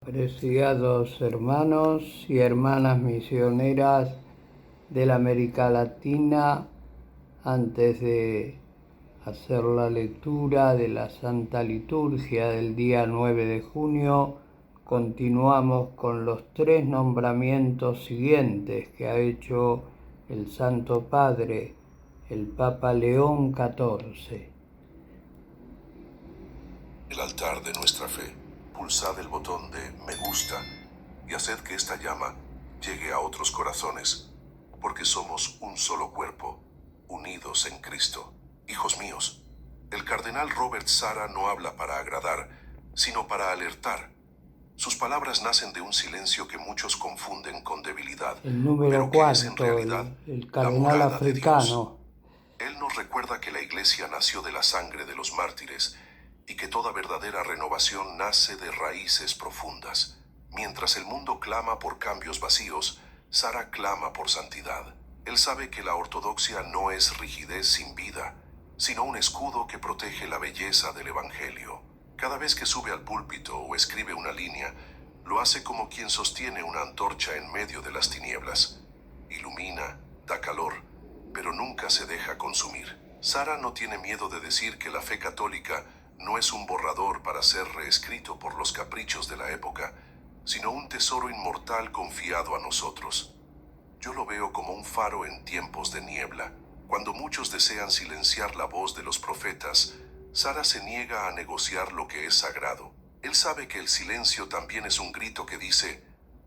Preciados hermanos y hermanas misioneras de la América Latina, antes de hacer la lectura de la Santa Liturgia del día 9 de junio, continuamos con los 3 nombramientos siguientes que ha hecho el Santo Padre, el Papa León XIV. El altar de nuestra fe. Pulsad el botón de me gusta y haced que esta llama llegue a otros corazones, porque somos un solo cuerpo, unidos en Cristo. Hijos míos, el cardenal Robert Sarah no habla para agradar, sino para alertar. Sus palabras nacen de un silencio que muchos confunden con debilidad, El número pero que es en 4, realidad el la cardenal morada de Dios. africano. Él nos recuerda que la Iglesia nació de la sangre de los mártires y que toda verdadera renovación nace de raíces profundas. Mientras el mundo clama por cambios vacíos, Sara clama por santidad. Él sabe que la ortodoxia no es rigidez sin vida, sino un escudo que protege la belleza del Evangelio. Cada vez que sube al púlpito o escribe una línea, lo hace como quien sostiene una antorcha en medio de las tinieblas. Ilumina, da calor, pero nunca se deja consumir. Sara no tiene miedo de decir que la fe católica no es un borrador para ser reescrito por los caprichos de la época, sino un tesoro inmortal confiado a nosotros. Yo lo veo como un faro en tiempos de niebla. Cuando muchos desean silenciar la voz de los profetas, Sara se niega a negociar lo que es sagrado. Él sabe que el silencio también es un grito que dice,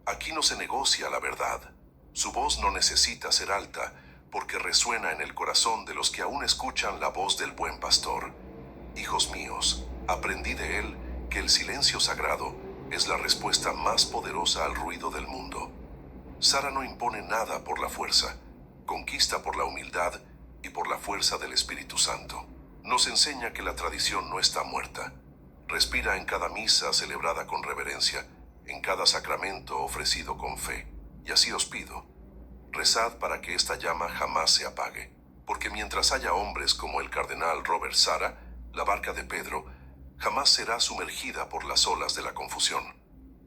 aquí no se negocia la verdad. Su voz no necesita ser alta, porque resuena en el corazón de los que aún escuchan la voz del buen pastor. Hijos míos, aprendí de él que el silencio sagrado es la respuesta más poderosa al ruido del mundo. Sara no impone nada por la fuerza, conquista por la humildad y por la fuerza del Espíritu Santo. Nos enseña que la tradición no está muerta. Respira en cada misa celebrada con reverencia, en cada sacramento ofrecido con fe. Y así os pido, rezad para que esta llama jamás se apague, porque mientras haya hombres como el cardenal Robert Sarah, la barca de Pedro jamás será sumergida por las olas de la confusión.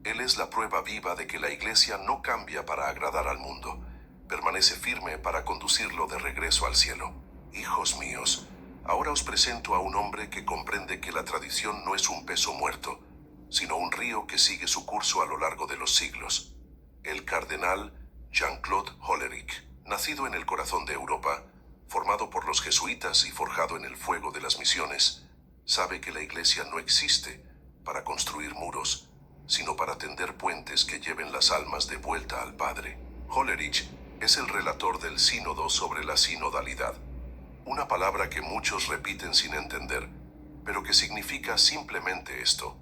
Él es la prueba viva de que la Iglesia no cambia para agradar al mundo, permanece firme para conducirlo de regreso al cielo. Hijos míos, ahora os presento a un hombre que comprende que la tradición no es un peso muerto, sino un río que sigue su curso a lo largo de los siglos. El cardenal Jean-Claude Hollerich, nacido en el corazón de Europa, formado por los jesuitas y forjado en el fuego de las misiones, sabe que la Iglesia no existe para construir muros, sino para tender puentes que lleven las almas de vuelta al Padre. Hollerich es el relator del sínodo sobre la sinodalidad, una palabra que muchos repiten sin entender, pero que significa simplemente esto: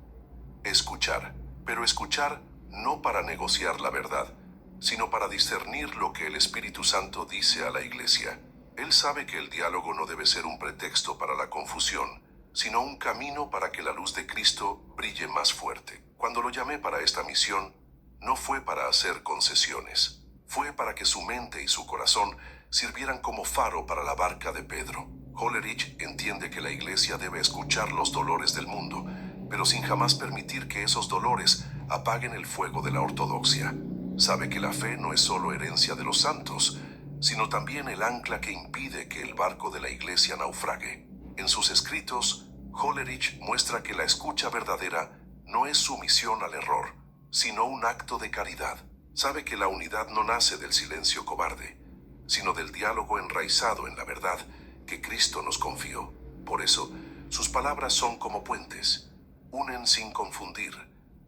escuchar, pero escuchar no para negociar la verdad, sino para discernir lo que el Espíritu Santo dice a la Iglesia. Él sabe que el diálogo no debe ser un pretexto para la confusión, sino un camino para que la luz de Cristo brille más fuerte. Cuando lo llamé para esta misión, no fue para hacer concesiones, fue para que su mente y su corazón sirvieran como faro para la barca de Pedro. Hollerich entiende que la Iglesia debe escuchar los dolores del mundo, pero sin jamás permitir que esos dolores apaguen el fuego de la ortodoxia. Sabe que la fe no es solo herencia de los santos, sino también el ancla que impide que el barco de la Iglesia naufrague. En sus escritos, Hollerich muestra que la escucha verdadera no es sumisión al error, sino un acto de caridad. Sabe que la unidad no nace del silencio cobarde, sino del diálogo enraizado en la verdad que Cristo nos confió. Por eso, sus palabras son como puentes, unen sin confundir,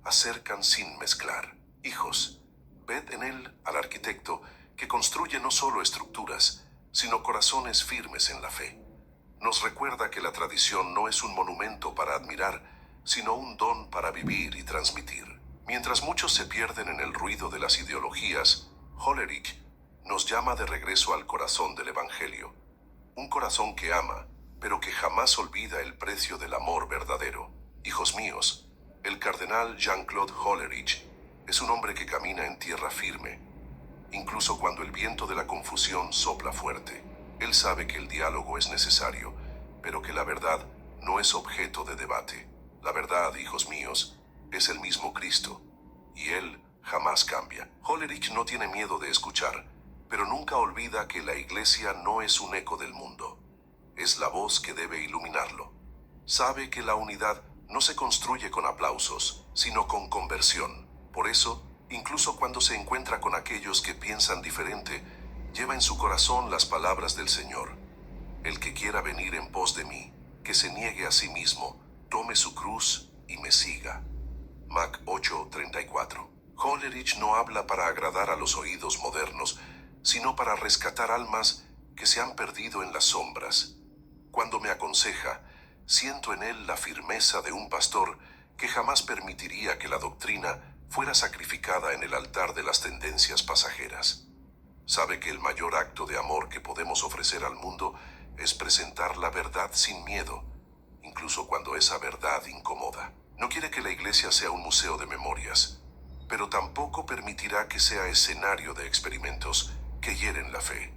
acercan sin mezclar. Hijos, ved en él al arquitecto que construye no solo estructuras, sino corazones firmes en la fe. Nos recuerda que la tradición no es un monumento para admirar, sino un don para vivir y transmitir. Mientras muchos se pierden en el ruido de las ideologías, Hollerich nos llama de regreso al corazón del Evangelio. Un corazón que ama, pero que jamás olvida el precio del amor verdadero. Hijos míos, el cardenal Jean-Claude Hollerich es un hombre que camina en tierra firme, incluso cuando el viento de la confusión sopla fuerte. Él sabe que el diálogo es necesario, pero que la verdad no es objeto de debate. La verdad, hijos míos, es el mismo Cristo, jamás cambia. Hollerich no tiene miedo de escuchar, pero nunca olvida que la iglesia no es un eco del mundo. Es la voz que debe iluminarlo. Sabe que la unidad no se construye con aplausos, sino con conversión. Por eso, incluso cuando se encuentra con aquellos que piensan diferente, lleva en su corazón las palabras del Señor. El que quiera venir en pos de mí, que se niegue a sí mismo, tome su cruz y me siga. Mac 8:34. Hollerich no habla para agradar a los oídos modernos, sino para rescatar almas que se han perdido en las sombras. Cuando me aconseja, siento en él la firmeza de un pastor que jamás permitiría que la doctrina fuera sacrificada en el altar de las tendencias pasajeras. Sabe que el mayor acto de amor que podemos ofrecer al mundo es presentar la verdad sin miedo, incluso cuando esa verdad incomoda. No quiere que la iglesia sea un museo de memorias, pero tampoco permitirá que sea escenario de experimentos que hieren la fe.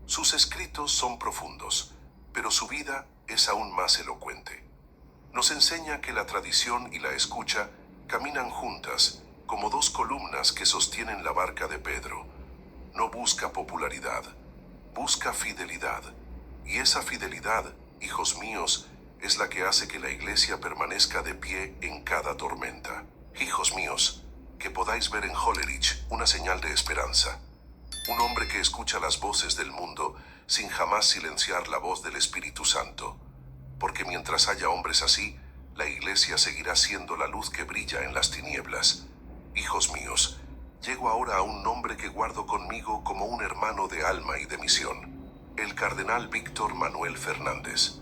Sus escritos son profundos, pero su vida es aún más elocuente. Nos enseña que la tradición y la escucha caminan juntas como dos columnas que sostienen la barca de Pedro. No busca popularidad, busca fidelidad. Y esa fidelidad, hijos míos, es la que hace que la iglesia permanezca de pie en cada tormenta. Hijos míos, que podáis ver en Hollerich una señal de esperanza. Un hombre que escucha las voces del mundo sin jamás silenciar la voz del Espíritu Santo. Porque mientras haya hombres así, la iglesia seguirá siendo la luz que brilla en las tinieblas. Hijos míos, llego ahora a un nombre que guardo conmigo como un hermano de alma y de misión. El cardenal Víctor Manuel Fernández.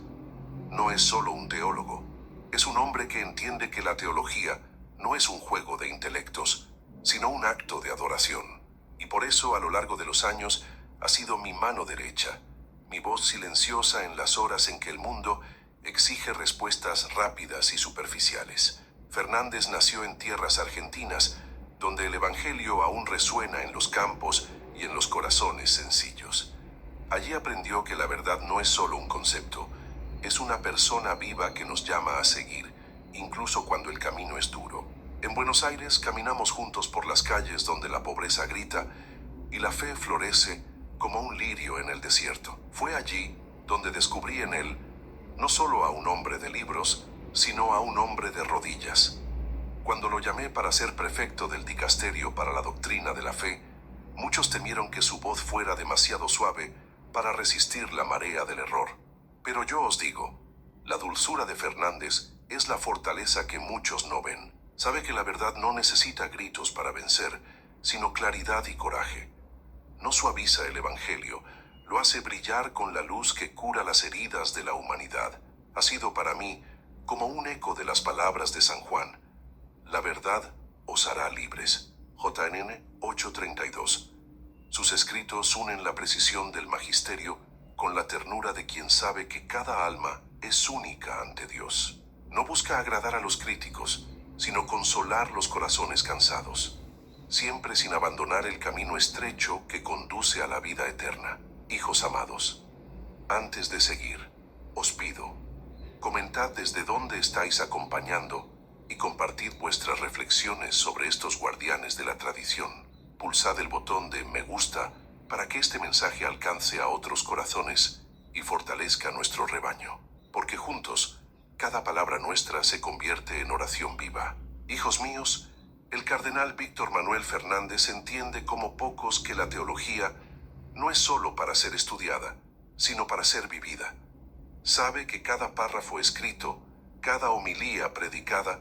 No es solo un teólogo, es un hombre que entiende que la teología no es un juego de intelectos, sino un acto de adoración. Y por eso, a lo largo de los años, ha sido mi mano derecha, mi voz silenciosa en las horas en que el mundo exige respuestas rápidas y superficiales. Fernández nació en tierras argentinas, donde el evangelio aún resuena en los campos y en los corazones sencillos. Allí aprendió que la verdad no es solo un concepto, es una persona viva que nos llama a seguir, incluso cuando el camino es duro. En Buenos Aires caminamos juntos por las calles donde la pobreza grita y la fe florece como un lirio en el desierto. Fue allí donde descubrí en él no solo a un hombre de libros, sino a un hombre de rodillas. Cuando lo llamé para ser prefecto del dicasterio para la doctrina de la fe, muchos temieron que su voz fuera demasiado suave para resistir la marea del error. Pero yo os digo, la dulzura de Fernández es la fortaleza que muchos no ven. Sabe que la verdad no necesita gritos para vencer, sino claridad y coraje. No suaviza el evangelio, lo hace brillar con la luz que cura las heridas de la humanidad. Ha sido para mí como un eco de las palabras de San Juan. La verdad os hará libres. JNN 8:32. Sus escritos unen la precisión del magisterio con la ternura de quien sabe que cada alma es única ante Dios. No busca agradar a los críticos, sino consolar los corazones cansados, siempre sin abandonar el camino estrecho que conduce a la vida eterna. Hijos amados, antes de seguir, os pido, comentad desde dónde estáis acompañando y compartid vuestras reflexiones sobre estos guardianes de la tradición. Pulsad el botón de me gusta para que este mensaje alcance a otros corazones y fortalezca nuestro rebaño, porque juntos, cada palabra nuestra se convierte en oración viva. Hijos míos, el cardenal Víctor Manuel Fernández entiende como pocos que la teología no es solo para ser estudiada, sino para ser vivida. Sabe que cada párrafo escrito, cada homilía predicada,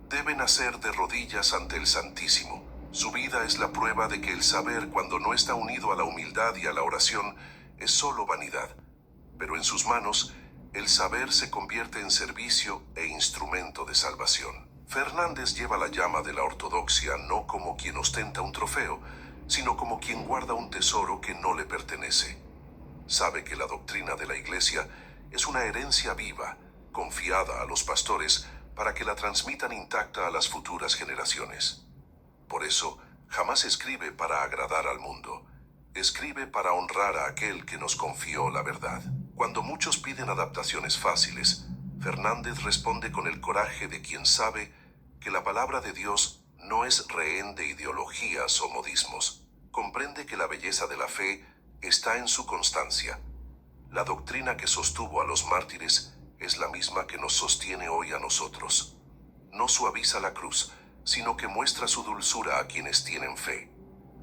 debe nacer de rodillas ante el Santísimo. Su vida es la prueba de que el saber, cuando no está unido a la humildad y a la oración, es solo vanidad. Pero en sus manos, el saber se convierte en servicio e instrumento de salvación. Fernández lleva la llama de la ortodoxia no como quien ostenta un trofeo, sino como quien guarda un tesoro que no le pertenece. Sabe que la doctrina de la Iglesia es una herencia viva, confiada a los pastores para que la transmitan intacta a las futuras generaciones. Por eso, jamás escribe para agradar al mundo. Escribe para honrar a aquel que nos confió la verdad. Cuando muchos piden adaptaciones fáciles, Fernández responde con el coraje de quien sabe que la palabra de Dios no es rehén de ideologías o modismos. Comprende que la belleza de la fe está en su constancia. La doctrina que sostuvo a los mártires es la misma que nos sostiene hoy a nosotros. No suaviza la cruz, sino que muestra su dulzura a quienes tienen fe.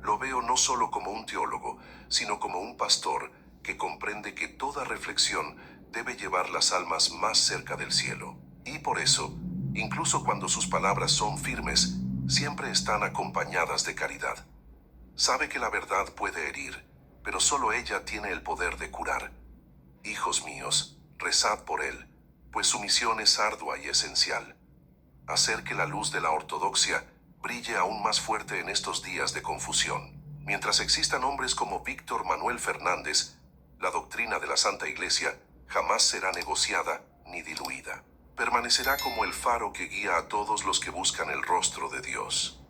Lo veo no solo como un teólogo, sino como un pastor que comprende que toda reflexión debe llevar las almas más cerca del cielo. Y por eso, incluso cuando sus palabras son firmes, siempre están acompañadas de caridad. Sabe que la verdad puede herir, pero solo ella tiene el poder de curar. Hijos míos, rezad por él, pues su misión es ardua y esencial. Hacer que la luz de la ortodoxia brille aún más fuerte en estos días de confusión. Mientras existan hombres como Víctor Manuel Fernández, la doctrina de la Santa Iglesia jamás será negociada ni diluida. Permanecerá como el faro que guía a todos los que buscan el rostro de Dios.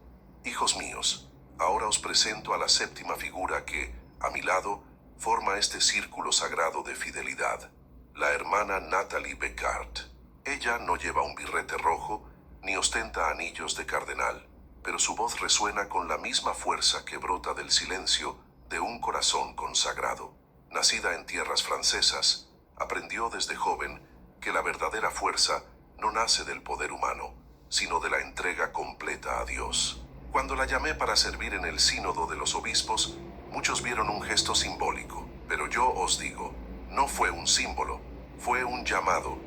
Hijos míos, ahora os presento a la séptima figura que, a mi lado, forma este círculo sagrado de fidelidad, la hermana Nathalie Beccard. Ella no lleva un birrete rojo, ni ostenta anillos de cardenal, pero su voz resuena con la misma fuerza que brota del silencio de un corazón consagrado. Nacida en tierras francesas, aprendió desde joven que la verdadera fuerza no nace del poder humano, sino de la entrega completa a Dios. Cuando la llamé para servir en el sínodo de los obispos, muchos vieron un gesto simbólico, pero yo os digo, no fue un símbolo, fue un llamado.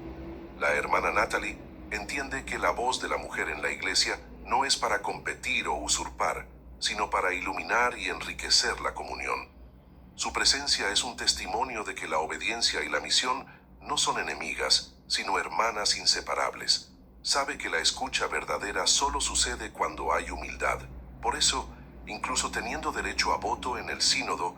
La hermana Nathalie entiende que la voz de la mujer en la iglesia no es para competir o usurpar, sino para iluminar y enriquecer la comunión. Su presencia es un testimonio de que la obediencia y la misión no son enemigas, sino hermanas inseparables. Sabe que la escucha verdadera solo sucede cuando hay humildad. Por eso, incluso teniendo derecho a voto en el sínodo,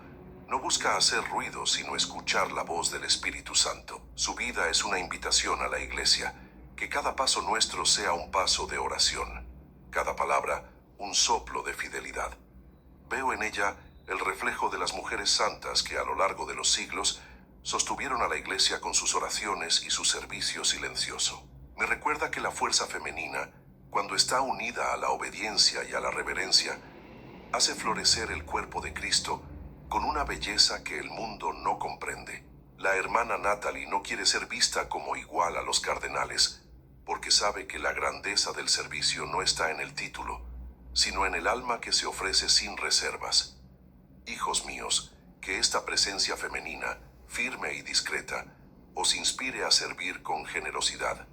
no busca hacer ruido sino escuchar la voz del Espíritu Santo. Su vida es una invitación a la iglesia, que cada paso nuestro sea un paso de oración, cada palabra un soplo de fidelidad. Veo en ella el reflejo de las mujeres santas que a lo largo de los siglos sostuvieron a la iglesia con sus oraciones y su servicio silencioso. Me recuerda que la fuerza femenina, cuando está unida a la obediencia y a la reverencia, hace florecer el cuerpo de Cristo con una belleza que el mundo no comprende. La hermana Nathalie no quiere ser vista como igual a los cardenales, porque sabe que la grandeza del servicio no está en el título, sino en el alma que se ofrece sin reservas. Hijos míos, que esta presencia femenina, firme y discreta, os inspire a servir con generosidad,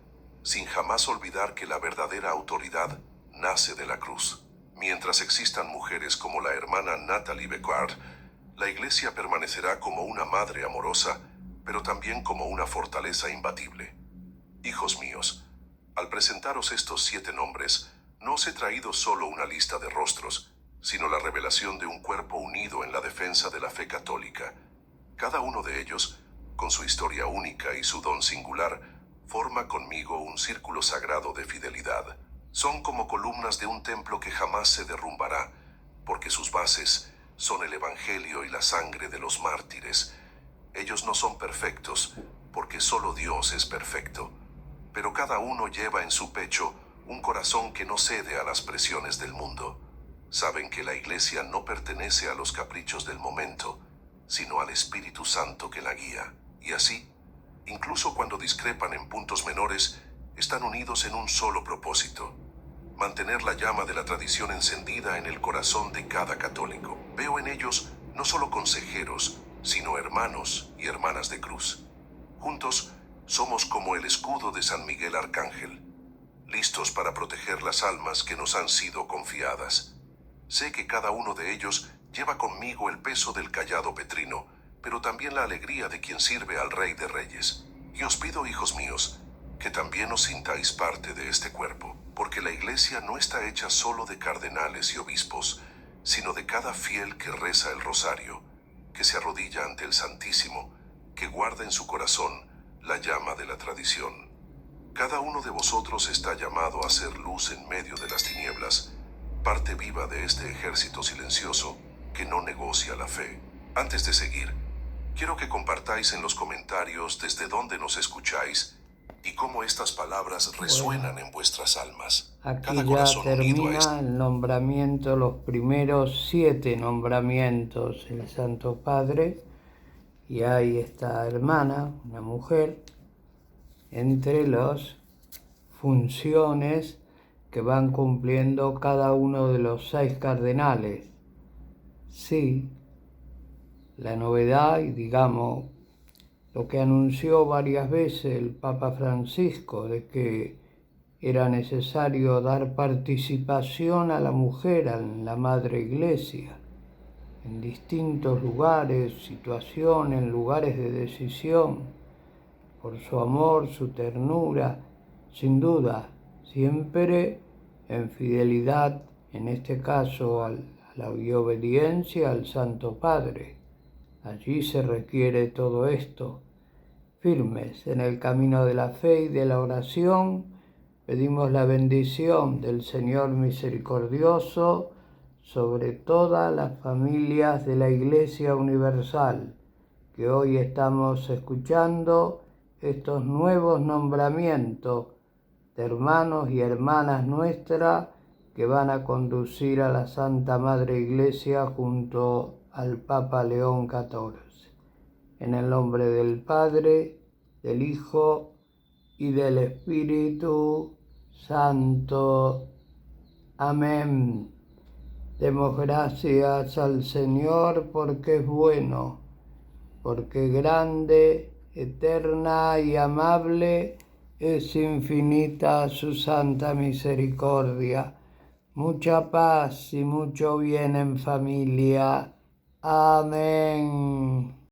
sin jamás olvidar que la verdadera autoridad nace de la cruz. Mientras existan mujeres como la hermana Nathalie Beccard, la Iglesia permanecerá como una madre amorosa, pero también como una fortaleza imbatible. Hijos míos, al presentaros estos 7 nombres, no os he traído solo una lista de rostros, sino la revelación de un cuerpo unido en la defensa de la fe católica. Cada uno de ellos, con su historia única y su don singular, forma conmigo un círculo sagrado de fidelidad. Son como columnas de un templo que jamás se derrumbará, porque sus bases son el Evangelio y la sangre de los mártires. Ellos no son perfectos, porque solo Dios es perfecto, pero cada uno lleva en su pecho un corazón que no cede a las presiones del mundo. Saben que la Iglesia no pertenece a los caprichos del momento, sino al Espíritu Santo que la guía. Y así, incluso cuando discrepan en puntos menores, están unidos en un solo propósito: mantener la llama de la tradición encendida en el corazón de cada católico. Veo en ellos no solo consejeros, sino hermanos y hermanas de cruz. Juntos somos como el escudo de San Miguel Arcángel, listos para proteger las almas que nos han sido confiadas. Sé que cada uno de ellos lleva conmigo el peso del cayado petrino, pero también la alegría de quien sirve al Rey de Reyes. Y os pido, hijos míos, que también os sintáis parte de este cuerpo, porque la Iglesia no está hecha solo de cardenales y obispos, sino de cada fiel que reza el rosario, que se arrodilla ante el Santísimo, que guarda en su corazón la llama de la tradición. Cada uno de vosotros está llamado a ser luz en medio de las tinieblas, parte viva de este ejército silencioso que no negocia la fe. Antes de seguir, quiero que compartáis en los comentarios desde dónde nos escucháis y cómo estas palabras resuenan en vuestras almas. Aquí Cada ya corazón unido a termina el nombramiento, los primeros 7 nombramientos del Santo Padre, y hay esta hermana, una mujer, entre las funciones que van cumpliendo cada uno de los 6 cardenales. Sí, la novedad, y digamos, lo que anunció varias veces el Papa Francisco, de que era necesario dar participación a la mujer en la Madre Iglesia, en distintos lugares, situaciones, en lugares de decisión, por su amor, su ternura, sin duda, siempre en fidelidad, en este caso a la obediencia al Santo Padre. Allí se requiere todo esto. Firmes en el camino de la fe y de la oración, pedimos la bendición del Señor misericordioso sobre todas las familias de la Iglesia Universal, que hoy estamos escuchando estos nuevos nombramientos de hermanos y hermanas nuestras que van a conducir a la Santa Madre Iglesia junto al Papa León XIV. En el nombre del Padre, del Hijo y del Espíritu Santo. Amén. Demos gracias al Señor porque es bueno, porque grande, eterna y amable es infinita su santa misericordia. Mucha paz y mucho bien en familia. Amén.